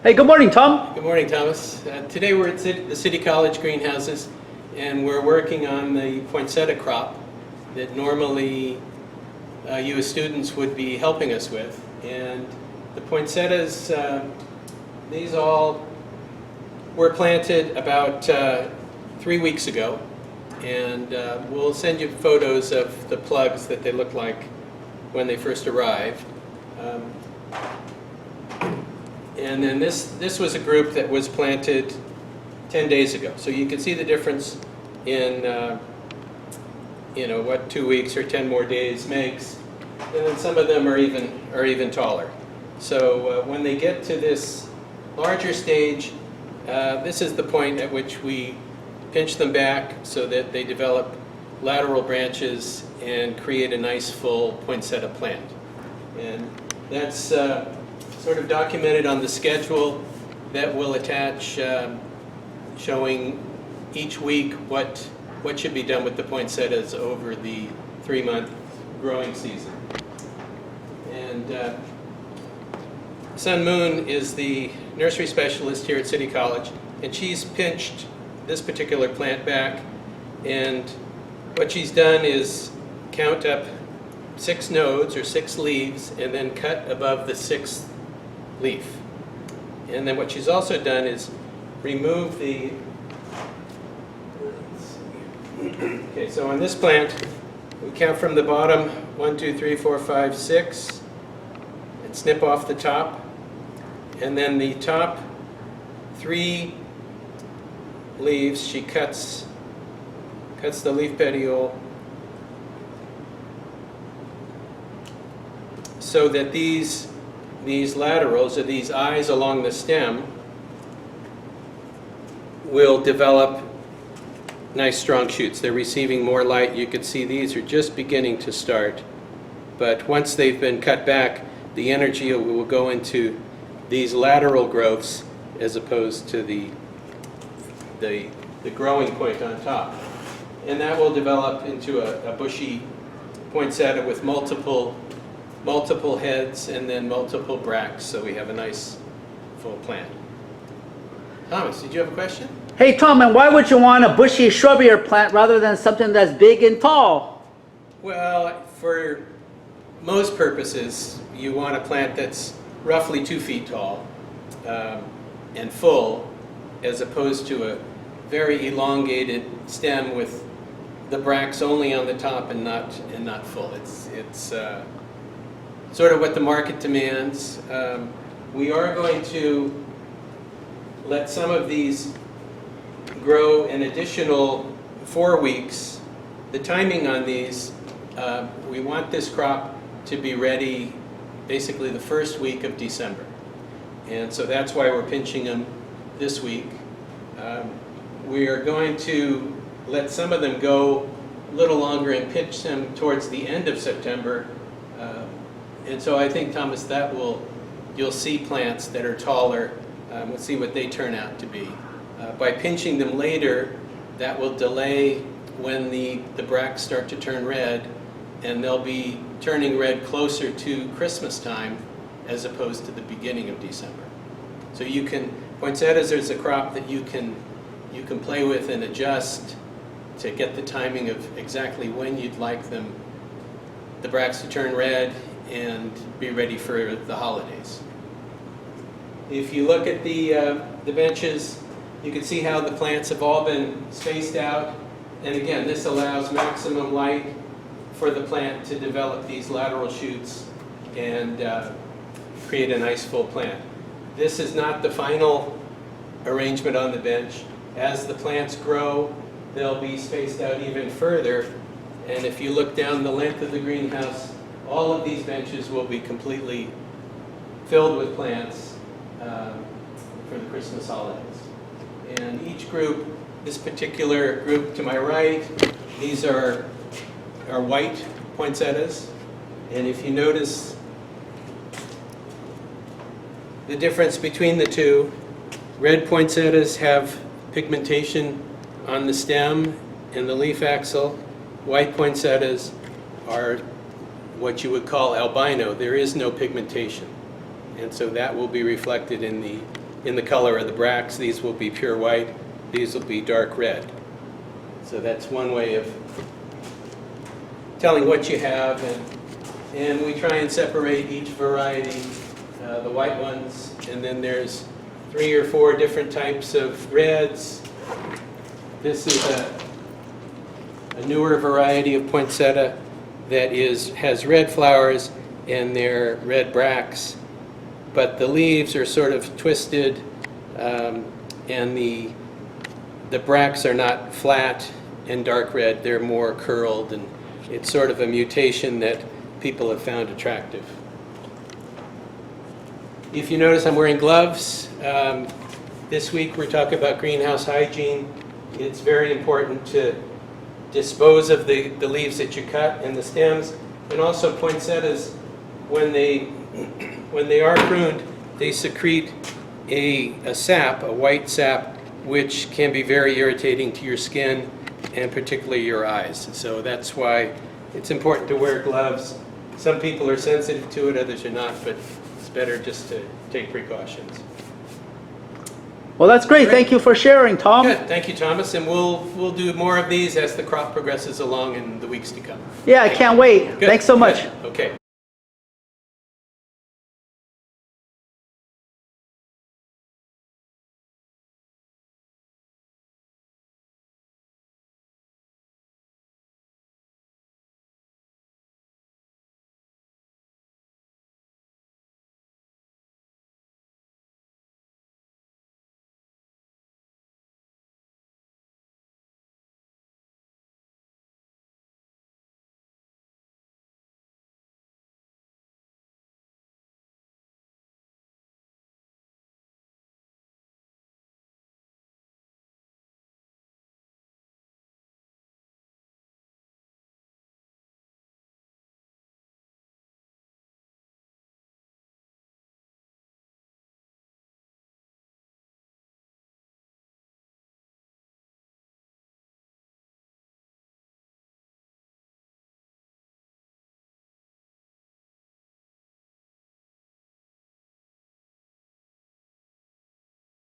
Hey, good morning, Tom. Good morning, Thomas. Today we're at the City College greenhouses, and we're working on the poinsettia crop that normally you as students would be helping us with. And the poinsettias, these all were planted about 3 weeks ago, and we'll send you photos of the plugs that they look like when they first arrived. And then this was a group that was planted 10 days ago. So you can see the difference in what 2 weeks or 10 more days makes. And then some of them are even taller. So when they get to this larger stage, this is the point at which we pinch them back so that they develop lateral branches and create a nice full poinsettia plant. And that's sort of documented on the schedule that we'll attach, showing each week what should be done with the poinsettias over the 3-month growing season. And Sun Moon is the nursery specialist here at City College, and she's pinched this particular plant back, and what she's done is count up 6 nodes or 6 leaves and then cut above the 6th leaf. And then what she's also done is remove the, okay, so on this plant, we count from the bottom 1, 2, 3, 4, 5, 6, and snip off the top. And then the top 3 leaves, she cuts the leaf petiole so that these laterals, or these eyes along the stem, will develop nice strong shoots. They're receiving more light. You can see these are just beginning to start, but once they've been cut back, the energy will go into these lateral growths as opposed to the growing point on top. And that will develop into a bushy poinsettia with multiple heads and then multiple bracts, so we have a nice full plant. Thomas, did you have a question? Hey, Tom, and why would you want a bushy shrubbier plant rather than something that's big and tall? Well, for most purposes, you want a plant that's roughly 2 feet tall and full, as opposed to a very elongated stem with the bracts only on the top and not full. It's sort of what the market demands. We are going to let some of these grow an additional 4 weeks. The timing on these, we want this crop to be ready basically the first week of December. And so that's why we're pinching them this week. We are going to let some of them go a little longer and pinch them towards the end of September. And so I think, Thomas, you'll see plants that are taller. We'll see what they turn out to be. By pinching them later, that will delay when the bracts start to turn red, and they'll be turning red closer to Christmas time as opposed to the beginning of December. So poinsettias is a crop that you can play with and adjust to get the timing of exactly when you'd like the bracts to turn red and be ready for the holidays. If you look at the benches, you can see how the plants have all been spaced out. And again, this allows maximum light for the plant to develop these lateral shoots and create a nice full plant. This is not the final arrangement on the bench. As the plants grow, they'll be spaced out even further. And if you look down the length of the greenhouse, all of these benches will be completely filled with plants for the Christmas holidays. And each group, this particular group to my right, these are white poinsettias. And if you notice the difference between the two, red poinsettias have pigmentation on the stem and the leaf axil. White poinsettias are what you would call albino. There is no pigmentation. And so that will be reflected in in the color of the bracts. These will be pure white. These will be dark red. So that's one way of telling what you have, and we try and separate each variety, the white ones, and then there's 3 or 4 different types of reds. This is a newer variety of poinsettia that has red flowers and they're red bracts, but the leaves are sort of twisted, and the bracts are not flat and dark red, they're more curled, and it's sort of a mutation that people have found attractive. If you notice, I'm wearing gloves. This week we're talking about greenhouse hygiene. It's very important to dispose of the leaves that you cut and the stems, and also poinsettias, when they are pruned, they secrete a sap, a white sap, which can be very irritating to your skin and particularly your eyes. So that's why it's important to wear gloves. Some people are sensitive to it, others are not, but it's better just to take precautions. Well, that's great. Thank you for sharing, Tom. Good. Thank you, Thomas, and we'll do more of these as the crop progresses along in the weeks to come. Yeah, I can't wait. Good. Thanks so much. Good. Okay.